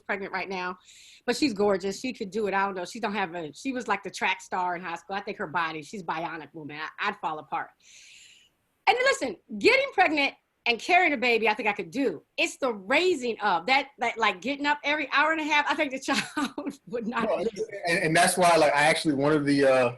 pregnant right now, but she's gorgeous. She could do it. I don't know. She was like the track star in high school. I think her body, she's bionic woman. I'd fall apart. And listen, getting pregnant and carrying a baby, I think I could do. It's the raising of that like getting up every hour and a half. I think the child would not. No, and that's why, like, I actually one of the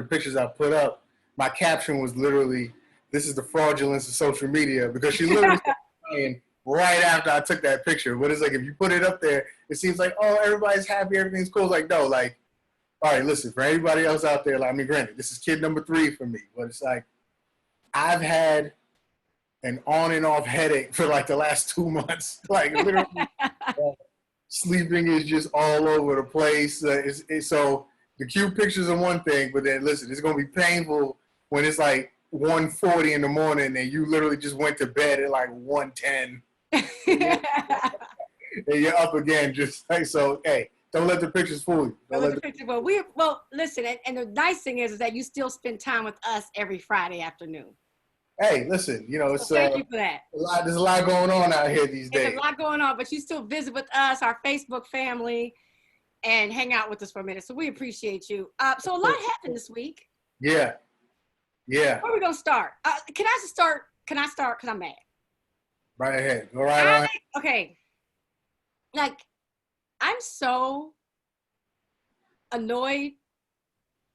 pictures I put up, my caption was literally, "This is the fraudulence of social media," because she literally started crying right after I took that picture. But it's like, if you put it up there, it seems like, oh, everybody's happy, everything's cool. It's like, no, like, all right, listen, for anybody else out there, like, I mean, granted, this is kid number 3 for me, but it's like, I've had an on and off headache for like the last 2 months. Like, literally, sleeping is just all over the place. So the cute pictures are one thing, but then listen, it's going to be painful when it's like 1:40 in the morning and you literally just went to bed at like 1:10. And you're up again, just like, so, hey, don't let the pictures fool you. Don't let the pictures. Well, listen, and the nice thing is that you still spend time with us every Friday afternoon. Hey, listen, you know, it's thank you for that. There's a lot going on out here these days. There's a lot going on, but you still visit with us, our Facebook family, and hang out with us for a minute. So we appreciate you. So a lot happened this week. Yeah. Where are we gonna start? Can I start? Because I'm mad. Right ahead. Go right on. Okay. Like, I'm so annoyed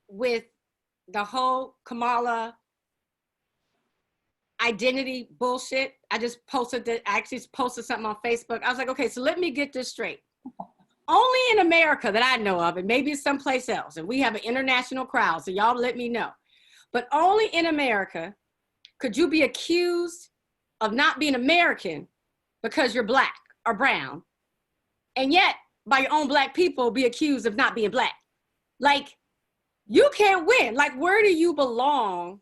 with the whole Kamala identity bullshit. I actually posted something on Facebook. I was like, okay, so let me get this straight. Only in America that I know of, and maybe it's someplace else, and we have an international crowd, so y'all let me know. But only in America could you be accused of not being American because you're black or brown, and yet by your own black people be accused of not being black. Like, you can't win. Like, where do you belong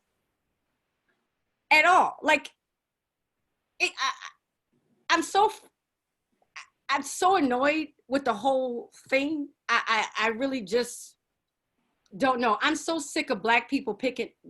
at all? Like, I'm so annoyed with the whole thing. I really just don't know. I'm so sick of black people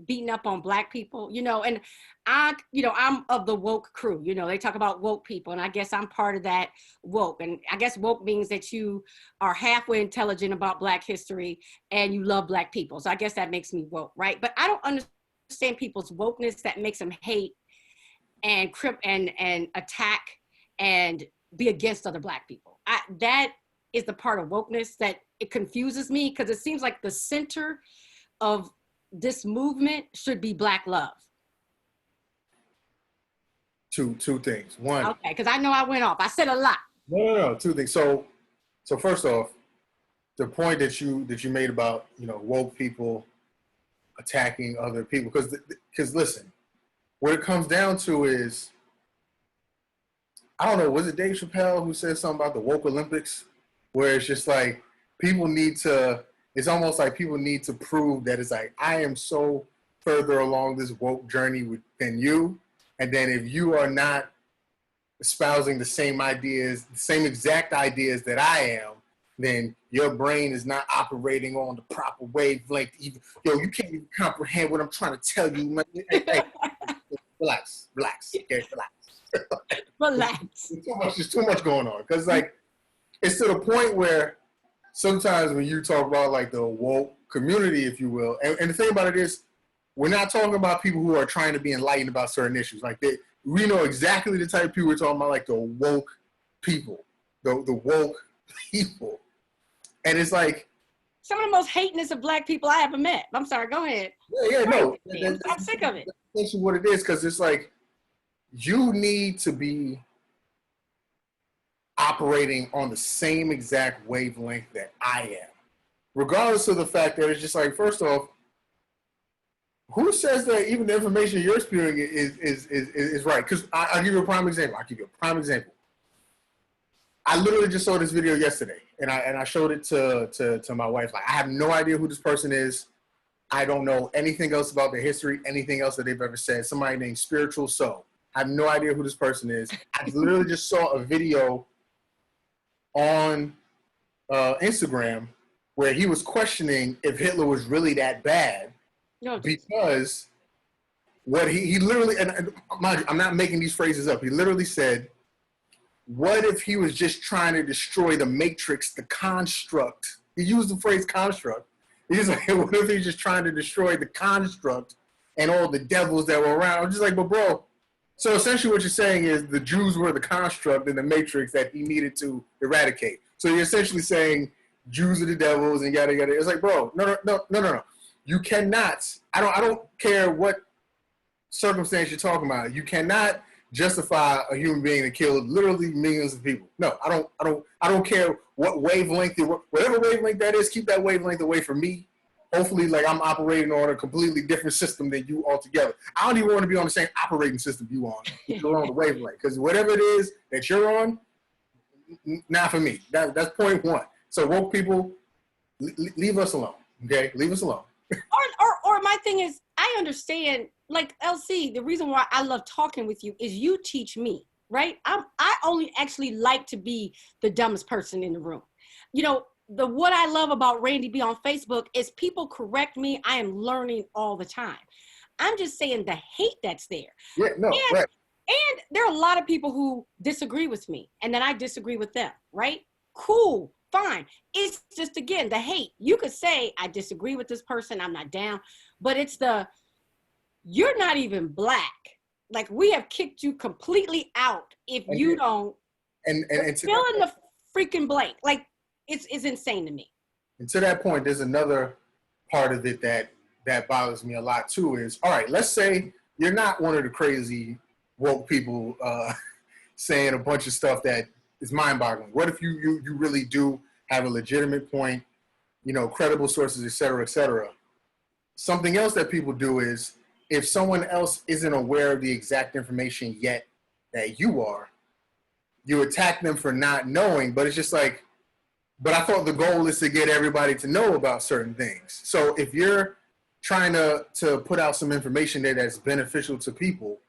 beating up on black people, you know, and I'm of the woke crew, you know, they talk about woke people, and I guess I'm part of that woke. And I guess woke means that you are halfway intelligent about black history and you love black people. So I guess that makes me woke, right? But I don't understand people's wokeness that makes them hate and attack and be against other black people. That is the part of wokeness that it confuses me, because it seems like the center of this movement should be black love. Two things. One. Okay, because I know I went off. I said a lot. No. 2 things. So first off, the point that you made about, you know, woke people attacking other people, because listen, what it comes down to is, I don't know, was it Dave Chappelle who said something about the woke Olympics, where it's just like, it's almost like people need to prove that it's like, I am so further along this woke journey than you. And then if you are not espousing the same ideas, the same exact ideas that I am, then your brain is not operating on the proper wavelength. You can't even comprehend what I'm trying to tell you. Hey, relax, okay, relax. Relax. There's too much going on. Because, like, it's to the point where sometimes when you talk about, like, the woke community, if you will, and the thing about it is, we're not talking about people who are trying to be enlightened about certain issues. Like, we know exactly the type of people we're talking about, like the woke people, the woke people. And it's like, some of the most hatiness of black people I ever met. I'm sorry, go ahead. No. I'm sick of it. That's what it is, because it's like, you need to be operating on the same exact wavelength that I am, regardless of the fact that it's just like, first off, who says that even the information you're spewing is right? Because I'll give you a prime example. I literally just saw this video yesterday, and I showed it to my wife. Like, I have no idea who this person is. I don't know anything else about their history, anything else that they've ever said. Somebody named Spiritual Soul. I have no idea who this person is. I literally just saw a video on Instagram where he was questioning if Hitler was really that bad. No, because what he literally, and mind you, I'm not making these phrases up. He literally said, what if he was just trying to destroy the matrix, the construct? He used the phrase construct. He's like, what if he's just trying to destroy the construct and all the devils that were around? I'm just like, but bro, so essentially what you're saying is the Jews were the construct in the matrix that he needed to eradicate. So you're essentially saying Jews are the devils and yada yada. It's like, bro, no. You cannot. I don't care what circumstance you're talking about. You cannot justify a human being that killed literally millions of people. No, I don't care what wavelength, whatever wavelength that is. Keep that wavelength away from me. Hopefully, like I'm operating on a completely different system than you altogether. I don't even want to be on the same operating system you on. You're on the wavelength because whatever it is that you're on, not for me. That's point one. So woke people, leave us alone. Okay, leave us alone. Or my thing is, I understand. Like LC, the reason why I love talking with you is you teach me, right? I only actually like to be the dumbest person in the room. You know, what I love about Randy B on Facebook is people correct me. I am learning all the time. I'm just saying the hate that's there. Yeah, no, right. And there are a lot of people who disagree with me, and then I disagree with them, right? Cool, fine. It's just, again, the hate. You could say, I disagree with this person, I'm not down, but it's you're not even black. Like, we have kicked you completely out if you don't and fill in the freaking blank. Like, it's insane to me. And to that point, there's another part of it that bothers me a lot too is, all right, let's say you're not one of the crazy woke people saying a bunch of stuff that is mind-boggling. What if you really do have a legitimate point, you know, credible sources, et cetera, et cetera. Something else that people do is, if someone else isn't aware of the exact information yet that you are, you attack them for not knowing, but it's just like, but I thought the goal is to get everybody to know about certain things. So if you're trying to put out some information there that's beneficial to people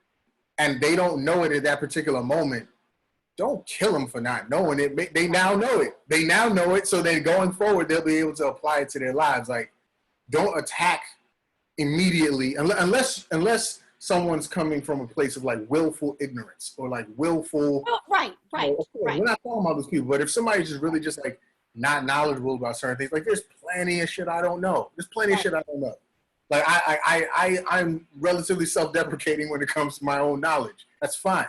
and they don't know it at that particular moment, don't kill them for not knowing it. They now know it. They now know it, so then going forward, they'll be able to apply it to their lives. Like, don't attack immediately unless someone's coming from a place of like willful ignorance or like willful. Oh, right. We're not talking about those people, but if somebody's just really just like not knowledgeable about certain things, like there's plenty of shit I don't know. There's plenty of shit I don't know. Like I'm relatively self-deprecating when it comes to my own knowledge. That's fine.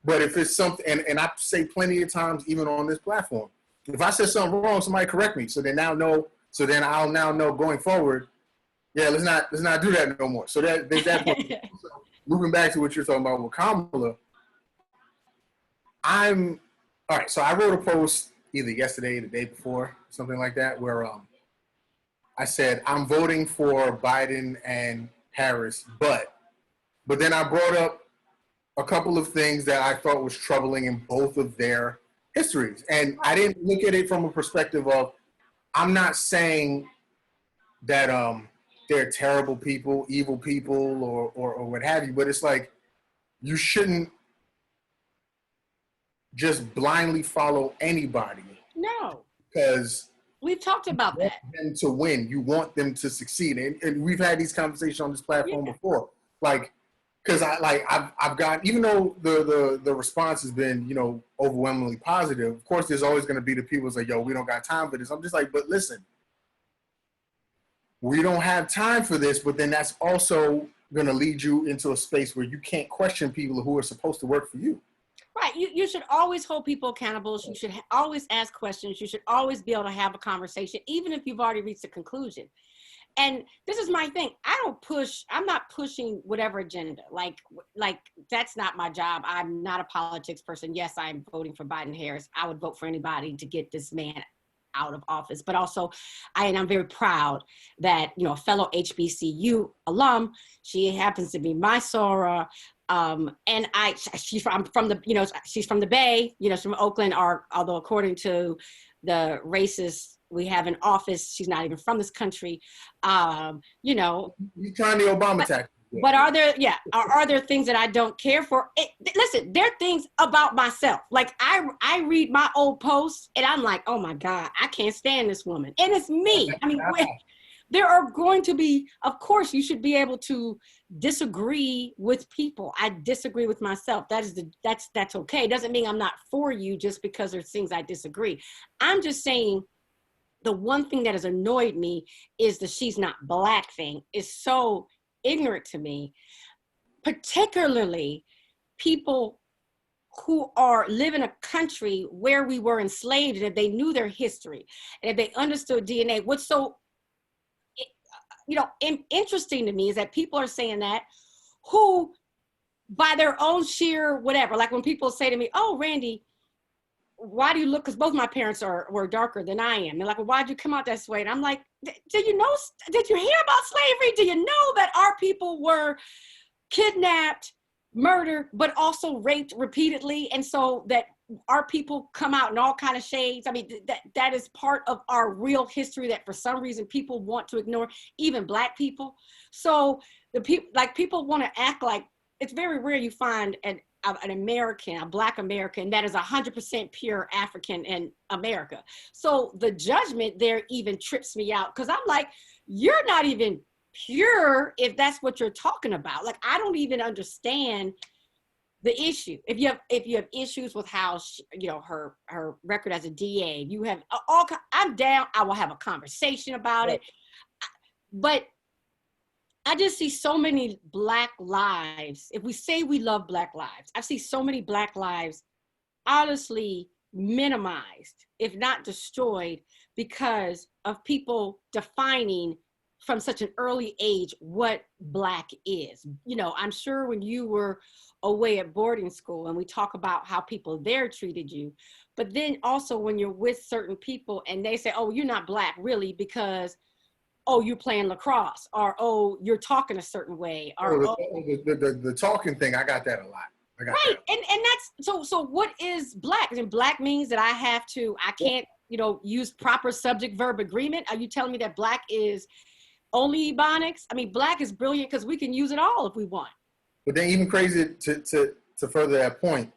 But if it's something, and I say plenty of times, even on this platform, if I said something wrong, somebody correct me. So they now know. So then I'll now know going forward. Yeah, let's not do that no more. So there's that point. So moving back to what you're talking about with Kamala, all right. So I wrote a post either yesterday or the day before, something like that, where I said I'm voting for Biden and Harris, but then I brought up a couple of things that I thought was troubling in both of their histories, and I didn't look at it from a perspective of, I'm not saying that they're terrible people, evil people, or what have you, but it's like you shouldn't just blindly follow anybody. No. Because we've talked about that. You want them to win. You want them to succeed. And we've had these conversations on this platform before. Like, because I've got, even though the response has been, you know, overwhelmingly positive, of course there's always going to be the people who's like, yo, we don't got time for this. I'm just like, but listen, we don't have time for this, but then that's also going to lead you into a space where you can't question people who are supposed to work for you. Right. You should always hold people accountable. You should always ask questions. You should always be able to have a conversation, even if you've already reached a conclusion. And this is my thing. I'm not pushing whatever agenda. Like that's not my job. I'm not a politics person. Yes, I'm voting for Biden Harris. I would vote for anybody to get this man out of office. But also, I'm very proud that, you know, a fellow HBCU alum, she happens to be my Sora. And she's from the, you know, she's from the Bay, you know, she's from Oakland, although according to the racists we have in office, she's not even from this country. You know, you're trying the Obama tax. But are there things that I don't care for? Listen, there are things about myself. Like I read my old posts and I'm like, oh my God, I can't stand this woman. And it's me. I mean, there are going to be, of course, you should be able to disagree with people. I disagree with myself. That's okay. It doesn't mean I'm not for you just because there's things I disagree. I'm just saying the one thing that has annoyed me is the she's not black thing is so ignorant to me, particularly people who live in a country where we were enslaved, and if they knew their history and if they understood DNA. What's so interesting to me is that people are saying that who by their own sheer whatever, like when people say to me, oh, Randi, why do you look, because both my parents were darker than I am. They're like, well, why'd you come out that way? And I'm like, did you hear about slavery? Do you know that our people were kidnapped, murdered, but also raped repeatedly? And so that our people come out in all kind of shades. I mean, that is part of our real history that for some reason people want to ignore, even Black people. So people want to act like, it's very rare you find an American, a Black American that is 100% pure African in America. So the judgment there even trips me out, because I'm like, you're not even pure if that's what you're talking about. Like, I don't even understand the issue. If you have issues with how her record as a DA, you have I'm down. I will have a conversation about it. But I just see so many Black lives. If we say we love Black lives, I see so many Black lives honestly minimized, if not destroyed, because of people defining from such an early age what Black is. I'm sure when you were away at boarding school and we talk about how people there treated you, but then also when you're with certain people and they say, oh, you're not Black really because, oh, you're playing lacrosse, or, oh, you're talking a certain way, or the talking thing, I got that a lot. Right. And that's so what is Black? And Black means that I can't use proper subject verb agreement. Are you telling me that Black is only Ebonics? I mean, Black is brilliant because we can use it all if we want. But then even crazy to further that point,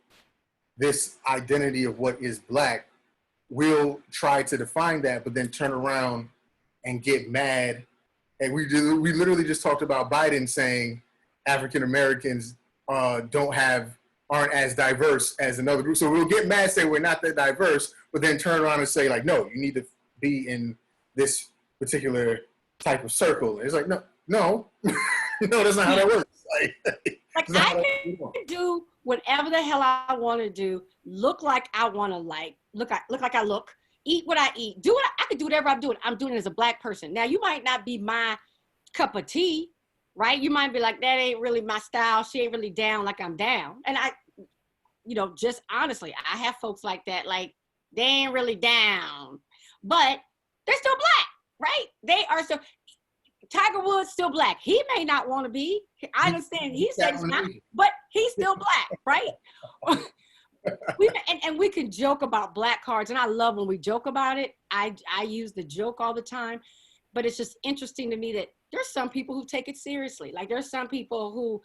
this identity of what is Black, we'll try to define that, but then turn around and get mad. And we literally just talked about Biden saying African Americans aren't as diverse as another group. So we'll get mad, say we're not that diverse, but then turn around and say, like, no, you need to be in this particular type of circle. It's like, no, no, that's not how that works. Like I can do whatever the hell I want to do, look like I want to look like I look, eat what I eat, I can do whatever I'm doing. I'm doing it as a Black person. Now, you might not be my cup of tea, right? You might be like, that ain't really my style. She ain't really down like I'm down. And just honestly, I have folks like that, like they ain't really down, but they're still Black, right? They are still, Tiger Woods still Black. He may not want to be. I understand. He said he's not, but he's still Black, right? we can joke about Black cards, and I love when we joke about it. I use the joke all the time, but it's just interesting to me that there's some people who take it seriously. Like, there's some people who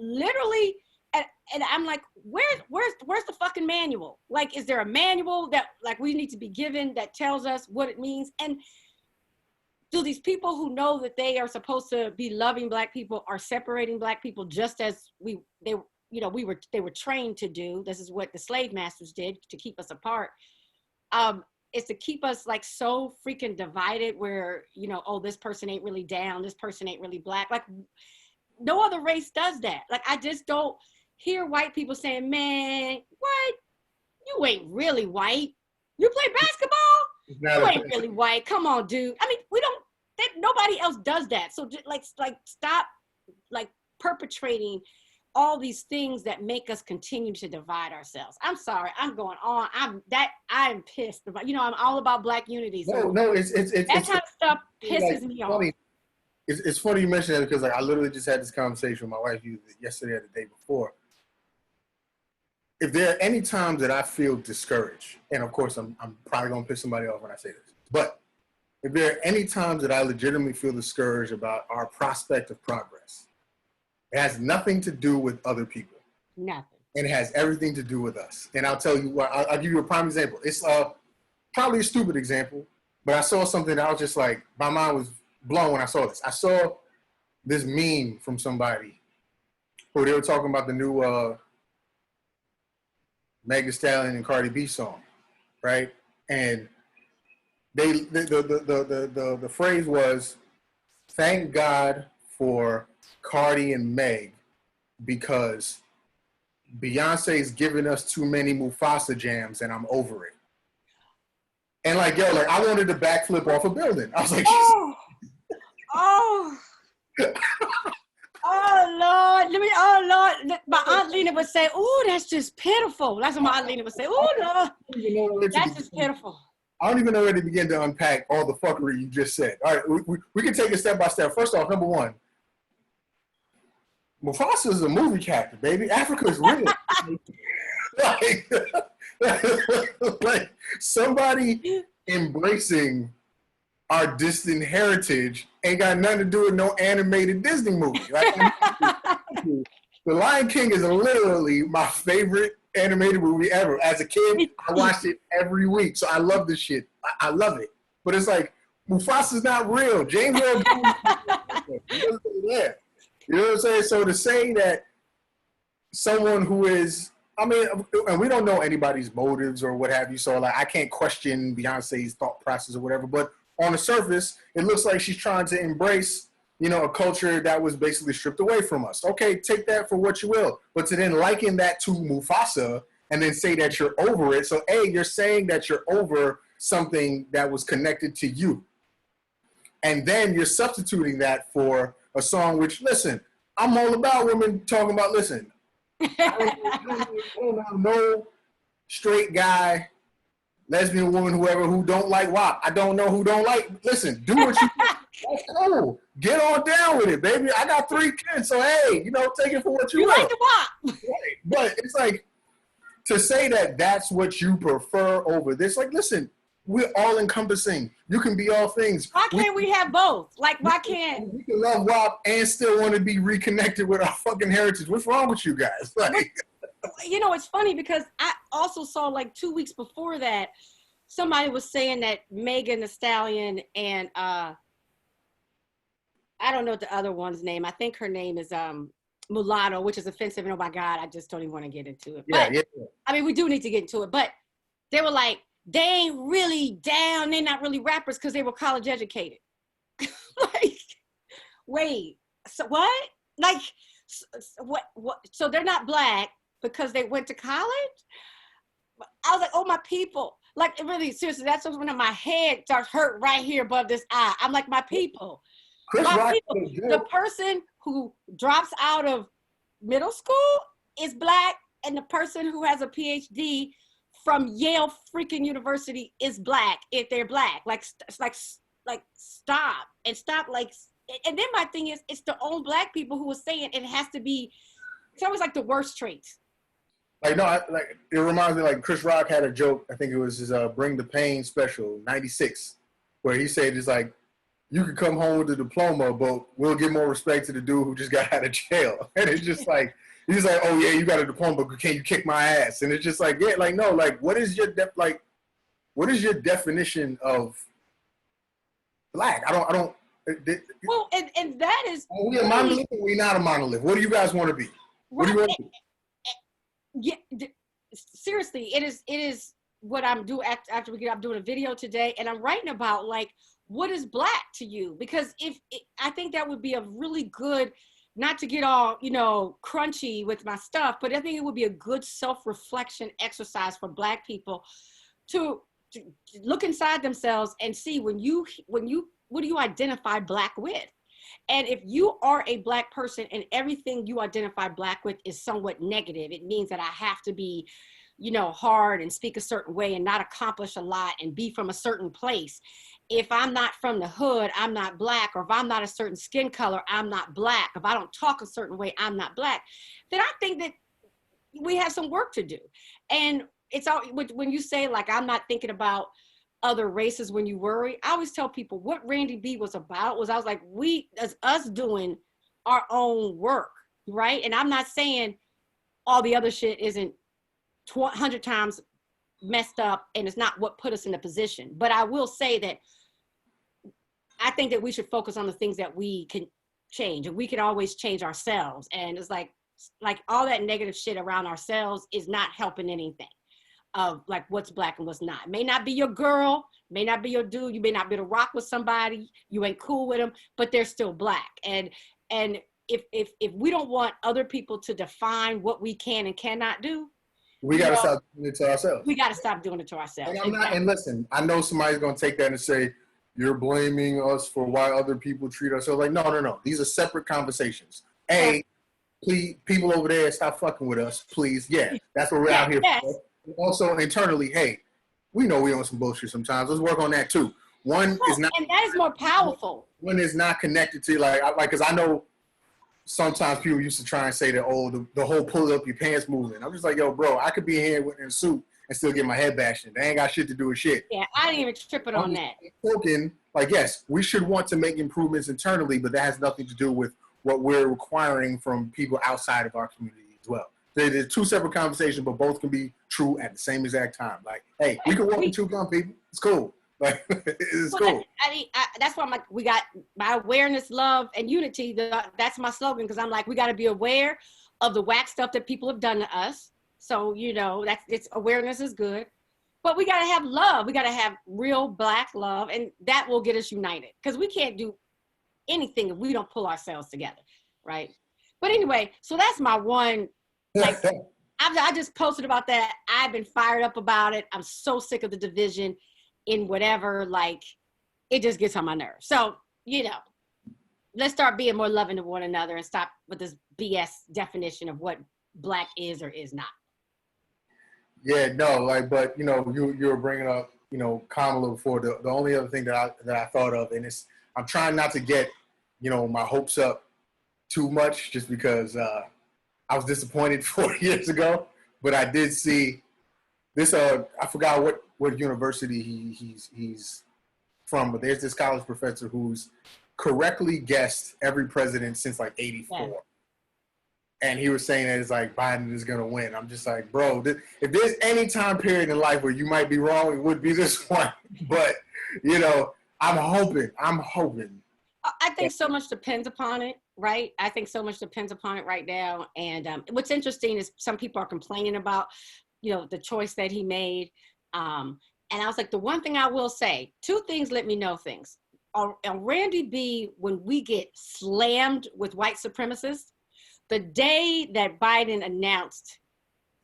literally, and I'm like, where's the fucking manual? Like, is there a manual that like we need to be given that tells us what it means? And do these people who know that they are supposed to be loving Black people are separating Black people just as they were trained to do? This is what the slave masters did to keep us apart. Is to keep us like so freaking divided where, oh, this person ain't really down, this person ain't really Black. Like, no other race does that. Like, I just don't hear white people saying, man, what? You ain't really white. You play basketball? You ain't really white. Come on, dude. I mean, nobody else does that. So just like stop like perpetrating all these things that make us continue to divide ourselves. I'm sorry, I'm going on. I'm pissed about, I'm all about Black unity. So it's that kind of stuff pisses me off. It's funny you mention that because like I literally just had this conversation with my wife yesterday or the day before. If there are any times that I feel discouraged, and of course I'm probably gonna piss somebody off when I say this, but if there are any times that I legitimately feel discouraged about our prospect of progress, it has nothing to do with other people. Nothing. And it has everything to do with us. And I'll tell you what, I'll give you a prime example. It's probably a stupid example, but I saw something that I was just like, my mind was blown when I saw this. I saw this meme from somebody who they were talking about the new Meg Thee Stallion and Cardi B song, right? And the phrase was, "Thank God for Cardi and Meg because Beyonce's giving us too many Mufasa jams and I'm over it." And like, yo, like I wanted to backflip off a building. I was like, oh, oh, oh Lord, oh Lord. My Aunt Lena would say, "Ooh, that's just pitiful." That's what my Aunt Lena would say. "Ooh, Lord, that's just pitiful." I don't even know where to begin to unpack all the fuckery you just said. All right, we can take it step by step. First off, number one, Mufasa is a movie character, baby. Africa is real. like somebody embracing our distant heritage ain't got nothing to do with no animated Disney movie. Like, The Lion King is literally my favorite animated movie ever. As a kid, I watched it every week, so I love this shit. I love it. But it's like, Mufasa's not real. James Earl Jones is there. You know what I'm saying? So to say that someone who is, I mean, and we don't know anybody's motives or what have you, so like I can't question Beyonce's thought process or whatever, but on the surface, it looks like she's trying to embrace, you know, a culture that was basically stripped away from us. Okay, take that for what you will. But to then liken that to Mufasa and then say that you're over it. So A, you're saying that you're over something that was connected to you. And then you're substituting that for a song which, listen, I'm all about women talking about, listen, I don't know no straight guy, lesbian woman, whoever, who don't like WAP. I don't know who don't like, listen, do what you that's cool. Get on down with it, baby. I got 3 kids, so hey, you know, take it for what you will. Like the WAP. Right. But it's like, to say that that's what you prefer over this, like, listen, we're all encompassing. You can be all things. Why can't we have both? Like, why can't we can love WAP and still want to be reconnected with our fucking heritage? What's wrong with you guys? Like, you know, it's funny because I also saw like 2 weeks before that, somebody was saying that Megan Thee Stallion and I don't know the other one's name. I think her name is Mulatto, which is offensive. And oh my God, I just don't even want to get into it. But, yeah. I mean, we do need to get into it. But they were like, they ain't really down. They're not really rappers because they were college educated. Like, wait, so what? Like, what? So they're not black because they went to college? I was like, oh, my people. Like, really, seriously, that's when my head starts hurt right here above this eye. I'm like, my people. My people. The person who drops out of middle school is black, and the person who has a PhD from Yale freaking University is black if they're black. Like stop. Like, and then my thing is, it's the old black people who are saying it has to be, it's always like the worst traits. Like, no, like it reminds me, like Chris Rock had a joke, I think it was his Bring the Pain special, 96, where he said, it's like, you could come home with a diploma, but we'll give more respect to the dude who just got out of jail. And it's just like, he's like, oh yeah, you got a diploma, but can you kick my ass? And it's just like, yeah, like, no, like, what is your definition of black? I don't. Well, and that is. Are we a monolith or are we not a monolith? What do you guys want to be? What do you want to be? Yeah, seriously, it is what I'm doing after we get up doing a video today, and I'm writing about like, what is black to you? Because I think that would be a really good, not to get all, you know, crunchy with my stuff, but I think it would be a good self-reflection exercise for black people to look inside themselves and see what do you identify black with? And if you are a black person and everything you identify black with is somewhat negative, it means that I have to be, you know, hard and speak a certain way and not accomplish a lot and be from a certain place. If I'm not from the hood, I'm not black. Or if I'm not a certain skin color, I'm not black. If I don't talk a certain way, I'm not black. Then I think that we have some work to do. And it's all, when you say like, I'm not thinking about other races when you worry, I always tell people what Randy B was about was, I was like, as us doing our own work, right? And I'm not saying all the other shit isn't 100 times messed up and it's not what put us in the position. But I will say that I think that we should focus on the things that we can change, and we can always change ourselves. And it's like all that negative shit around ourselves is not helping anything of like what's black and what's not. It may not be your girl, may not be your dude, you may not be able to rock with somebody, you ain't cool with them, but they're still black. And if we don't want other people to define what we can and cannot do, we got to stop doing it to ourselves. We got to stop doing it to ourselves. And listen, I know somebody's going to take that and say, you're blaming us for why other people treat us. So like, no. These are separate conversations. Please, people over there, stop fucking with us, please. Yeah, that's what we're out here for. Also, internally, hey, we know we on some bullshit sometimes. Let's work on that too. One is not, and that is more powerful. One is not connected to because I know sometimes people used to try and say that, the whole pull up your pants movement. I'm just like, yo, bro, I could be here in a suit and still get my head bashed in. They ain't got shit to do with shit. Yeah, I didn't even trip it on that. Spoken, yes, we should want to make improvements internally, but that has nothing to do with what we're requiring from people outside of our community as well. There's two separate conversations, but both can be true at the same exact time. Like, hey, we can work with two gun people. It's cool. Like, it's cool. That's why I'm like, we got my awareness, love, and unity. That's my slogan, because I'm like, we got to be aware of the whack stuff that people have done to us. So, awareness is good. But we got to have love. We got to have real black love, and that will get us united, because we can't do anything if we don't pull ourselves together, right? But anyway, so that's my one. Like, I just posted about that. I've been fired up about it. I'm so sick of the division in whatever, like, it just gets on my nerves. So, let's start being more loving to one another and stop with this BS definition of what black is or is not. Yeah, no, but you were bringing up, Kamala before. The only other thing that I thought of, and I'm trying not to get, my hopes up too much, just because I was disappointed 4 years ago, but I did see this. I forgot what university he's from, but there's this college professor who's correctly guessed every president since like '84. Yeah. And he was saying that it's like Biden is going to win. I'm just like, bro, if there's any time period in life where you might be wrong, it would be this one. But, I'm hoping. I think so much depends upon it, right? I think so much depends upon it right now. And what's interesting is some people are complaining about, the choice that he made. And I was like, the one thing I will say, two things let me know things. On Randi B, when we get slammed with white supremacists, the day that Biden announced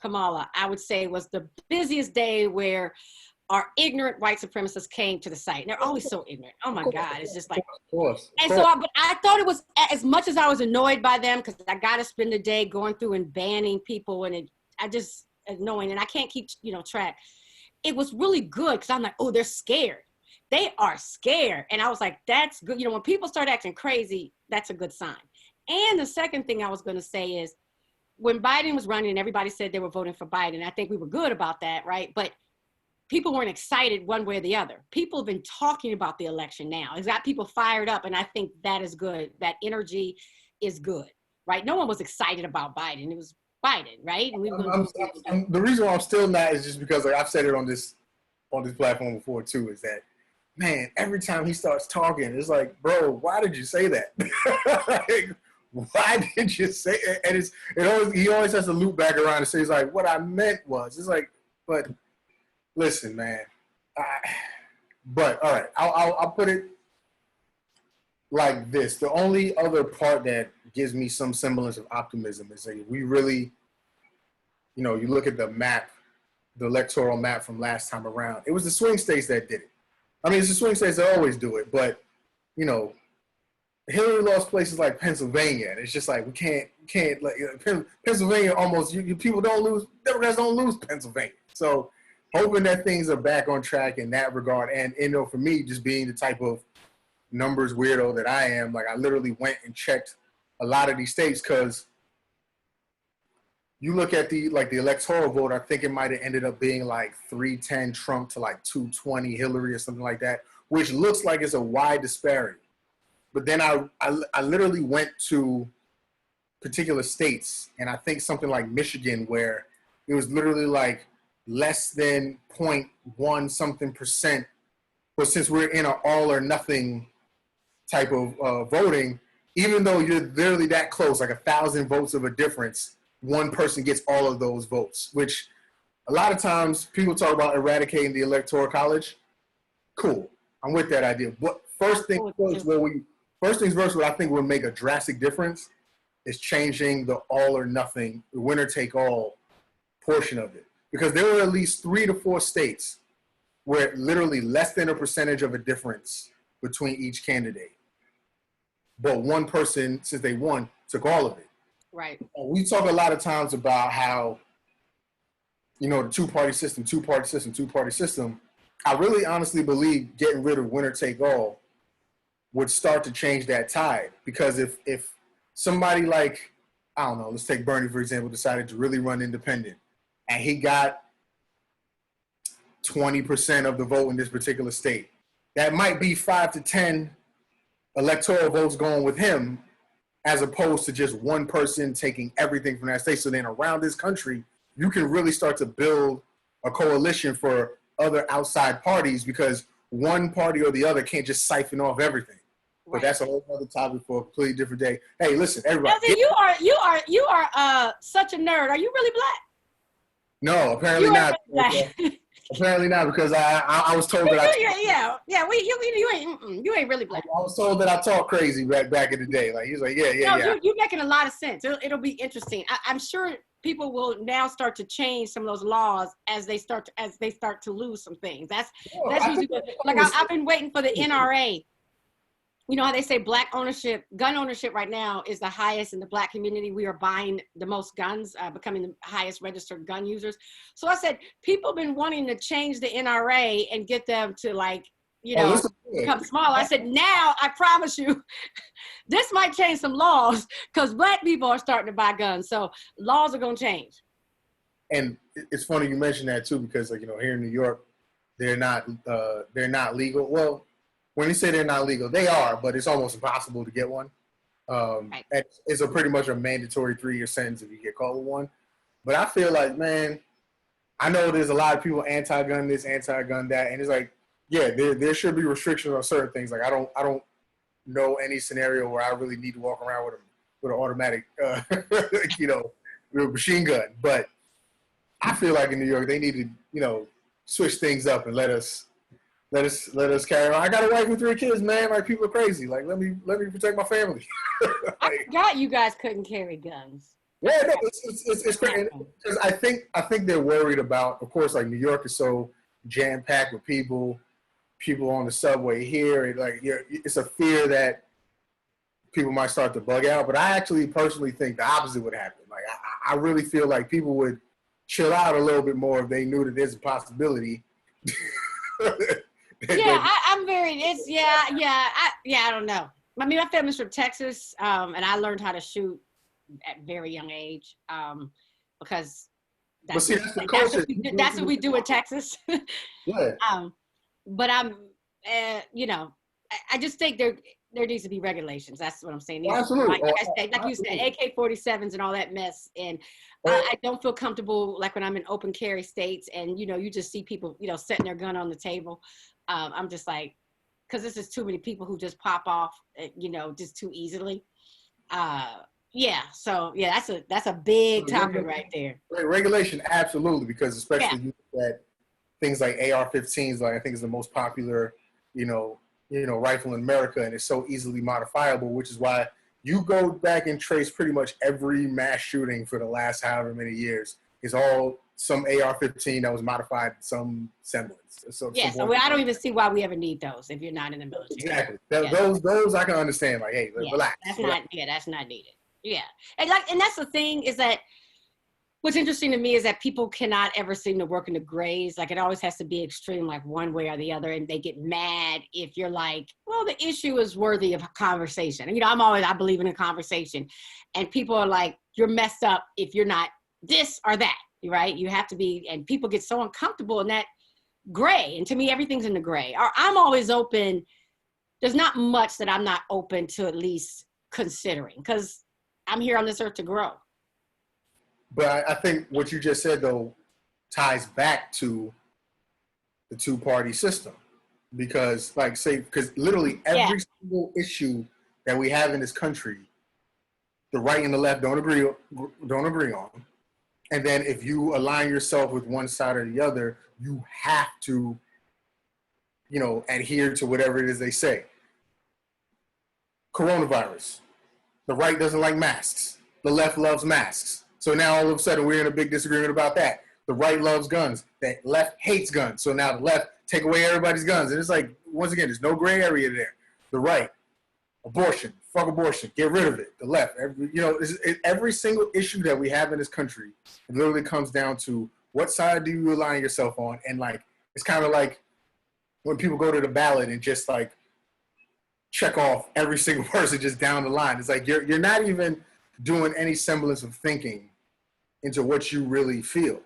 Kamala, I would say was the busiest day where our ignorant white supremacists came to the site. And they're always so ignorant. Oh my God, it's just like, of course. And so, but I thought it was, as much as I was annoyed by them, because I got to spend the day going through and banning people, and I just annoying, and I can't keep, track. It was really good, because I'm like, oh, they're scared. They are scared. And I was like, that's good. When people start acting crazy, that's a good sign. And the second thing I was going to say is, when Biden was running and everybody said they were voting for Biden, I think we were good about that, right? But people weren't excited one way or the other. People have been talking about the election now. It's got people fired up, and I think that is good. That energy is good, right? No one was excited about Biden. It was Biden, right? And the reason why I'm still not is just because, like, I've said it on this platform before too, is that, man, every time he starts talking, it's like, bro, why did you say that? Like, why did you say it? And he always has to loop back around and say, he's like, what I meant was, it's like, but listen, man. But all right, I'll put it like this. The only other part that gives me some semblance of optimism is that we really, you look at the map, the electoral map from last time around. It was the swing states that did it. I mean, it's the swing states that always do it, but Hillary lost places like Pennsylvania, and it's just like we can't like Pennsylvania almost. People don't lose. Democrats don't lose Pennsylvania. So hoping that things are back on track in that regard. And for me, just being the type of numbers weirdo that I am, like I literally went and checked a lot of these states, because you look at the electoral vote, I think it might have ended up being like 310 Trump to like 220 Hillary or something like that, which looks like it's a wide disparity. But then I literally went to particular states, and I think something like Michigan, where it was literally like less than 0.1 something percent. But since we're in an all or nothing type of voting, even though you're literally that close, like 1,000 votes of a difference, one person gets all of those votes, which a lot of times people talk about eradicating the electoral college. Cool. I'm with that idea. But first things first, what I think will make a drastic difference is changing the all or nothing, the winner take all portion of it. Because there were at least 3 to 4 states where literally less than a percentage of a difference between each candidate. But one person, since they won, took all of it. Right. We talk a lot of times about how, the two-party system. I really honestly believe getting rid of winner take all would start to change that tide. Because if somebody like, I don't know, let's take Bernie, for example, decided to really run independent, and he got 20% of the vote in this particular state, that might be 5 to 10 electoral votes going with him, as opposed to just one person taking everything from that state. So then around this country, you can really start to build a coalition for other outside parties, because one party or the other can't just siphon off everything. Right. But that's a whole other topic for a completely different day. Hey, listen, everybody. You are such a nerd. Are you really black? No, apparently not. Really apparently not, because I was told that you ain't really black. I was told that I talk crazy back in the day. Like, he's like, yeah. You're making a lot of sense. It'll be interesting. I'm sure people will now start to change some of those laws as they start to lose some things. That's usually good. Like I've been waiting for the NRA. You know how they say gun ownership right now is the highest in the black community. We are buying the most guns, becoming the highest registered gun users. So I said, people have been wanting to change the NRA and get them to become smaller. I said, now I promise you, this might change some laws, because black people are starting to buy guns. So laws are going to change. And it's funny you mentioned that too, because here in New York, they're not legal. Well, when they say they're not legal, they are, but it's almost impossible to get one. Right. It's pretty much a mandatory 3-year sentence if you get caught with one. But I feel like, man, I know there's a lot of people anti-gun this, anti-gun that, and it's like, yeah, there should be restrictions on certain things. Like I don't know any scenario where I really need to walk around with an automatic, machine gun. But I feel like in New York they need to, switch things up and let us carry on. I got a wife with 3 kids, man. Like, people are crazy. Like, let me protect my family. I forgot you guys couldn't carry guns. Yeah, no, it's crazy. Because I think they're worried about, of course, like New York is so jam packed with people on the subway here. It's a fear that people might start to bug out. But I actually personally think the opposite would happen. Like, I really feel like people would chill out a little bit more if they knew that there's a possibility. I'm very. I don't know. I mean, my family's from Texas, and I learned how to shoot at a very young age, because that's what we do in Texas. Yeah. But I just think there needs to be regulations. That's what I'm saying. Absolutely. Like you said, AK-47s and all that mess. And I don't feel comfortable, like when I'm in open carry states and, you just see people, setting their gun on the table. I'm just like, because this is too many people who just pop off, just too easily. So that's a big topic right there. Regulation, absolutely, because especially you look at things like AR-15s, like I think is the most popular, rifle in America, and it's so easily modifiable, which is why you go back and trace pretty much every mass shooting for the last however many years is all some AR-15 that was modified in some semblance. So I don't even see why we ever need those if you're not in the military. Exactly. Those I can understand. Like, hey, relax. That's not needed. Yeah, and that's the thing is that what's interesting to me is that people cannot ever seem to work in the grays. Like, it always has to be extreme, like one way or the other, and they get mad if you're like, well, the issue is worthy of a conversation. And I believe in a conversation, and people are like, you're messed up if you're not this or that, right? You have to be, and people get so uncomfortable in that gray. And to me, everything's in the gray. Or I'm always open. There's not much that I'm not open to at least considering, because I'm here on this earth to grow. But I think what you just said, though, ties back to the two-party system. because, like, say, because literally every single issue that we have in this country, the right and the left don't agree on. And then if you align yourself with one side or the other, you have to, adhere to whatever it is they say. Coronavirus. The right doesn't like masks. The left loves masks. So now all of a sudden we're in a big disagreement about that. The right loves guns. The left hates guns. So now the left take away everybody's guns. And it's like, once again, there's no gray area there. The right, abortion, fuck abortion, get rid of it. The left, every single issue that we have in this country, it literally comes down to what side do you align yourself on? And like, it's kind of like when people go to the ballot and just like check off every single person just down the line. It's like you're not even doing any semblance of thinking into what you really feel.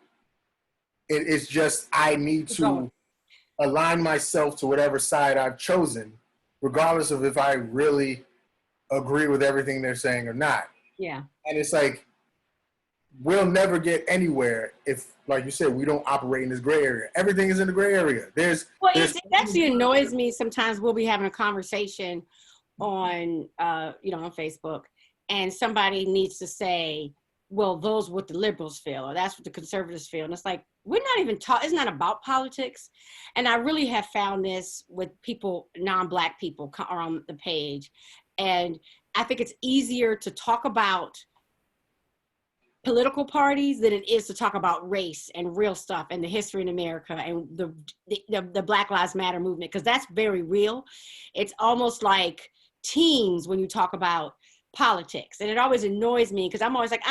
It's just I need to align myself to whatever side I've chosen, regardless of if I really agree with everything they're saying or not. Yeah. And it's like, we'll never get anywhere if, like you said, we don't operate in this gray area. Everything is in the gray area. It actually annoys me sometimes. We'll be having a conversation on, on Facebook, and somebody needs to say, well, those what the liberals feel, or that's what the conservatives feel. And it's like, we're not even it's not about politics. And I really have found this with people, non-Black people are on the page. And I think it's easier to talk about political parties than it is to talk about race and real stuff and the history in America and the Black Lives Matter movement, because that's very real. It's almost like teams when you talk about politics. And it always annoys me because I'm always like,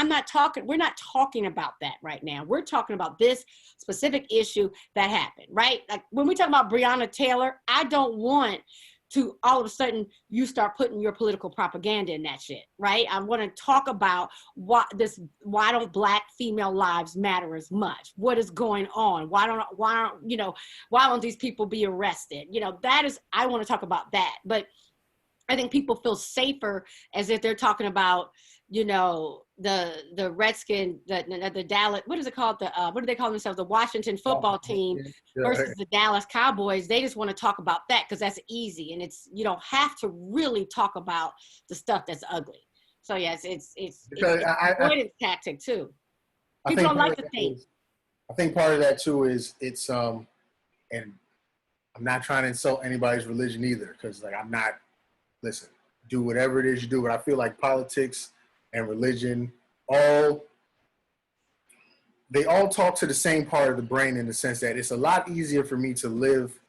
we're not talking about that right now. We're talking about this specific issue that happened, right? Like when we talk about Breonna Taylor, I don't want to all of a sudden you start putting your political propaganda in that shit, right? I want to talk about why don't Black female lives matter as much? What is going on? Why don't these people be arrested? I want to talk about that. But I think people feel safer as if they're talking about, the Redskin, the Dallas, what is it called? What do they call themselves? The Washington football team versus the Dallas Cowboys. They just want to talk about that because that's easy. And you don't have to really talk about the stuff that's ugly. So yes, it's an avoidance tactic too. People don't like to think. I think part of that too is and I'm not trying to insult anybody's religion either, because like listen, do whatever it is you do, but I feel like politics and religion, they all talk to the same part of the brain, in the sense that it's a lot easier for me to live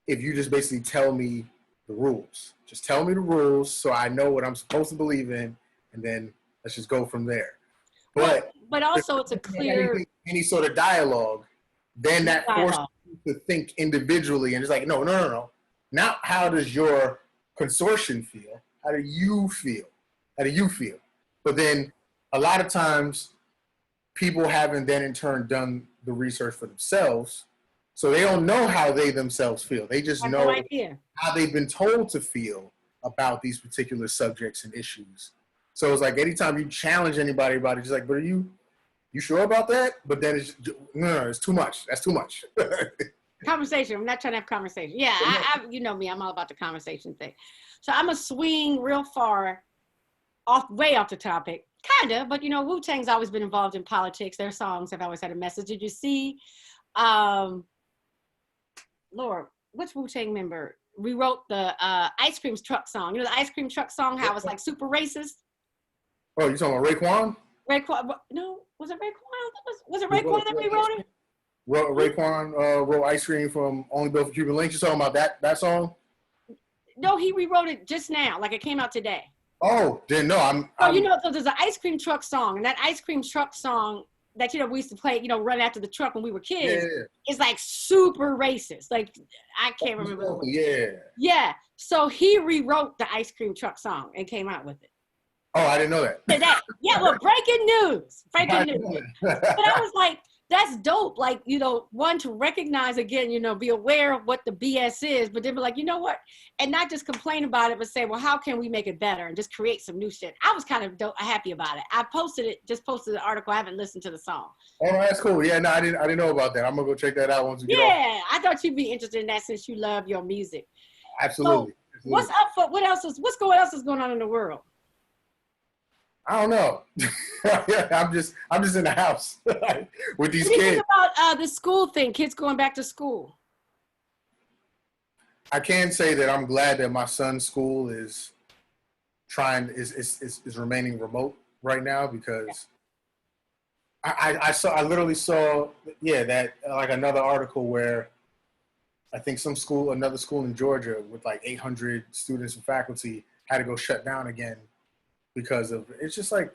if you just basically tell me the rules. Just tell me the rules so I know what I'm supposed to believe in, and then let's just go from there. But also it's a clear... Any sort of dialogue, then that forces you to think individually, and it's like, no. Not how does your consortium feel? How do you feel? But then a lot of times people haven't then in turn done the research for themselves. So they don't know how they themselves feel. They just know how they've been told to feel about these particular subjects and issues. So it's like anytime you challenge anybody about it, it's like, but are you sure about that? But then no, it's too much. That's too much. Conversation. I'm not trying to have conversation. Yeah, I you know me, I'm all about the conversation thing. So I'm going to swing real far way off the topic, kind of, but Wu-Tang's always been involved in politics. Their songs have always had a message. Did you see, Lord, which Wu-Tang member rewrote the ice cream truck song? The ice cream truck song, how it's like super racist? Oh, you talking about Raekwon? Raekwon, no, was it Raekwon? Was it Raekwon that rewrote it? Raekwon wrote Ice Cream from Only Built for Cuban Links. You talking about that song? No, he rewrote it just now, like it came out today. Oh, didn't know. So there's an ice cream truck song, and that ice cream truck song that we used to play, run after the truck when we were kids, is like super racist. Like I can't remember. Yeah. So he rewrote the ice cream truck song and came out with it. Oh, I didn't know that. Well, breaking news. But I was like, that's dope. Like, you know, one, to recognize again, you know, be aware of what the BS is, but then be like, you know what? And not just complain about it, but say, well, how can we make it better and just create some new shit? I was kind of happy about it. I just posted the article. I haven't listened to the song. Oh, that's cool. Yeah, no, I didn't know about that. I'm gonna go check that out once we get off. Yeah, I thought you'd be interested in that since you love your music. Absolutely. So what's up for, what else is going on in the world? I don't know. I'm just in the house with these What do you kids. think about the school thing, kids going back to school? I can say that I'm glad that my son's school is remaining remote right now, because I literally saw that like another article where I think another school in Georgia with like 800 students and faculty had to go shut down again because of, it's just like,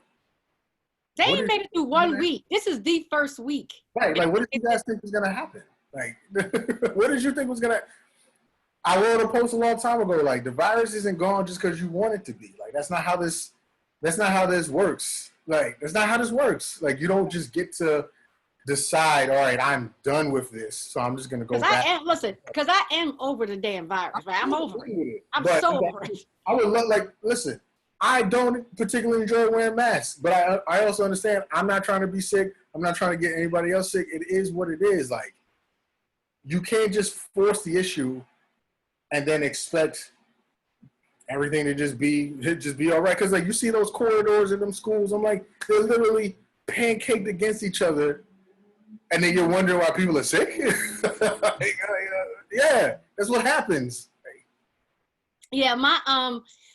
they ain't made it through 1 week. This is the first week. Right. Like, what did you guys think was going to happen? Like, what did you think was going to, I wrote a post a long time ago, like, the virus isn't gone just because you want it to be. Like, that's not how this works. Like, that's not how this works. Like, you don't just get to decide, all right, I'm done with this, so I'm just going to go back. Because I am over the damn virus, right? I'm over it. I'm so over it. I would love, like, listen, I don't particularly enjoy wearing masks, but I also understand I'm not trying to be sick. I'm not trying to get anybody else sick. It is what it is. Like, you can't just force the issue and then expect everything to just be all right. Because, like, you see those corridors in them schools, I'm like, they're literally pancaked against each other, and then you're wondering why people are sick? Yeah, that's what happens. Yeah, my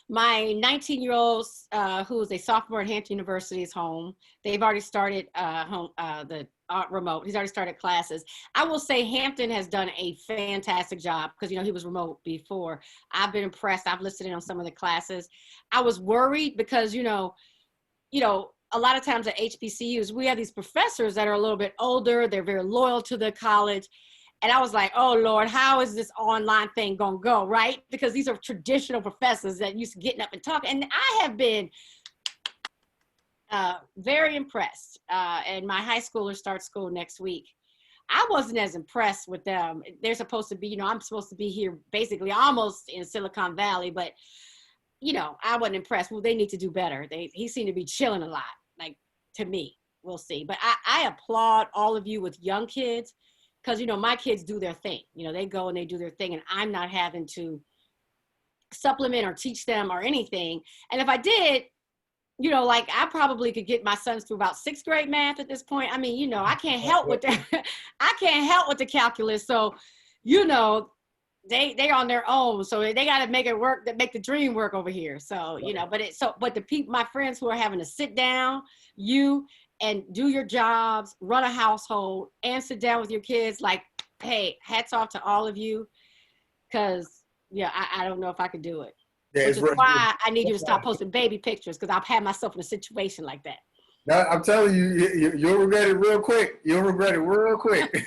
19-year-old, who is a sophomore at Hampton University, is home. They've already started the remote. He's already started classes. I will say Hampton has done a fantastic job because, you know, he was remote before. I've been impressed. I've listened in on some of the classes. I was worried because, you know, a lot of times at HBCUs, we have these professors that are a little bit older. They're very loyal to the college. And I was like, oh, Lord, how is this online thing going to go, right? Because these are traditional professors that used to getting up and talking. And I have been very impressed. And my high schoolers start school next week. I wasn't as impressed with them. They're supposed to be, you know, I'm supposed to be here basically almost in Silicon Valley. But, you know, I wasn't impressed. Well, they need to do better. He seemed to be chilling a lot, like, to me. We'll see. But I applaud all of you with young kids. Because, you know, my kids do their thing. You know, they go and they do their thing, and I'm not having to supplement or teach them or anything. And if I did, you know, like, I probably could get my sons through about 6th grade math at this point. I mean, you know, I can't help with that. I can't help with the calculus. So, you know, they're on their own. So they got to make it work, make the dream work over here. So, you know, but the people, my friends who are having to sit down, and do your jobs, run a household, and sit down with your kids. Like, hey, hats off to all of you, because, yeah, I don't know if I could do it. Yeah, which is why I need you to stop posting baby pictures, because I've had myself in a situation like that. No, I'm telling you, you'll regret it real quick. You'll regret it real quick.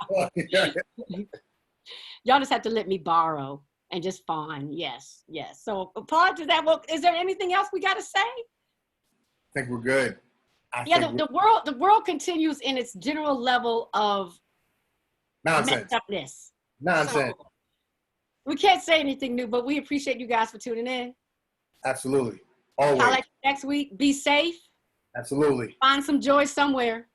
Y'all just have to let me borrow and just fawn. Yes. So, Paul, is there anything else we got to say? I think we're good. The world continues in its general level of nonsense. So, we can't say anything new, but we appreciate you guys for tuning in. Absolutely. Always. I'll let you next week. Be safe. Absolutely. Find some joy somewhere.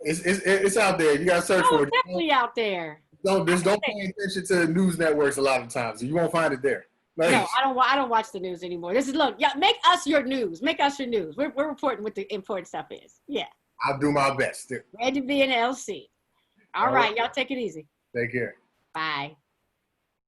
It's out there. You gotta search for it. Definitely out there. Don't pay attention to news networks a lot of times. You won't find it there. Like, no, I don't watch the news anymore. Make us your news. Make us your news. We're reporting what the important stuff is. Yeah. I'll do my best. Ready to be an LC. All right. Y'all take it easy. Take care. Bye.